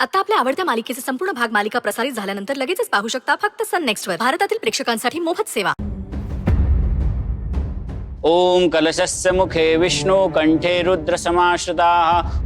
आता आपल्या आवडत्या मालिकेचे संपूर्ण भाग मालिका प्रसारित झाल्यानंतर लगेचच पाहू शकता फक्त सन नेक्स्ट वर. भारतातील प्रेक्षकांसाठी मोफत सेवा. ओम कलशस्य मुखे विष्णु कंठे रुद्र समाश्रिताः.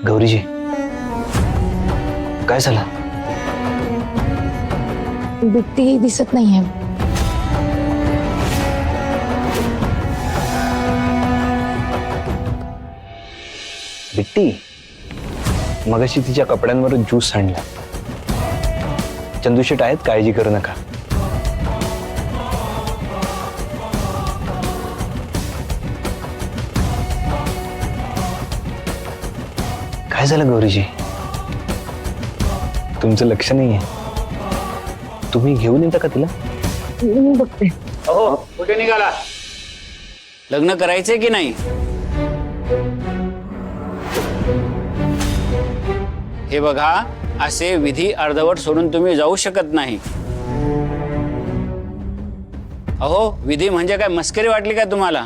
गौरीजी, काय झालं? बिट्टी दिसत नाहीये. बिट्टी मगाशी तिच्या कपड्यांवर ज्यूस सांडला. चंदूशेट आहेत, काळजी करू नका. काय झालं गौरीजी? तुमचं लक्ष नाहीये. तुम्ही घेऊन येता का तिला? मी बघते. अहो, कुठे निघाला? लग्न करायचंय की नाही? हे बघा, असे विधी अर्धवट सोडून तुम्ही जाऊ शकत नाही. अहो, विधी म्हणजे काय मस्करी वाटली का तुम्हाला?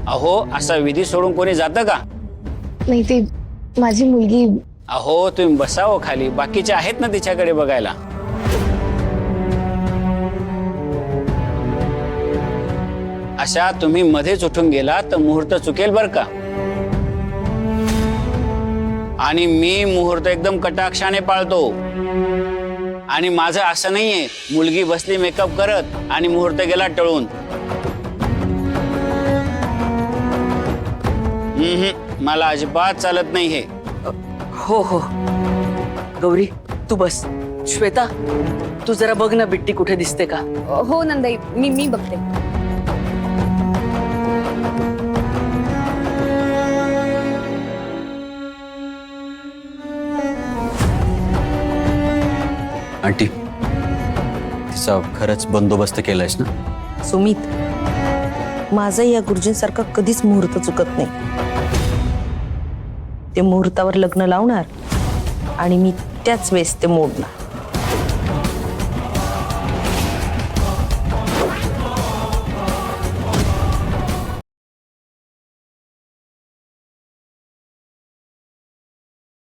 अहो, असा विधी सोडून कोणी जातं का? नाही, ती माझी मुलगी. अहो, तुम्ही बसावं खाली, बाकीचे आहेत ना तिच्याकडे बघायला. अशा तुम्ही मध्येच उठून गेला तर मुहूर्त चुकेल बर का. आणि मी मुहूर्त एकदम कटाक्षाने पाळतो. आणि माझं असं नाहीये मुलगी बसली मेकअप करत आणि मुहूर्त गेला टळून. मला अजिबात चालत नाही हे. हो हो गौरी, तू बस. श्वेता, तू जरा बघ ना बिट्टी कुठे दिसते का. हो नंदाई, मी बघते. आंटी, तिचा खरंच बंदोबस्त केलायस ना? सुमित, माझं या गुरुजींसारखा कधीच मुहूर्त चुकत नाही. ते मुहूर्तावर लग्न लावणार आणि मी त्याच वेळेस ते मोडणार.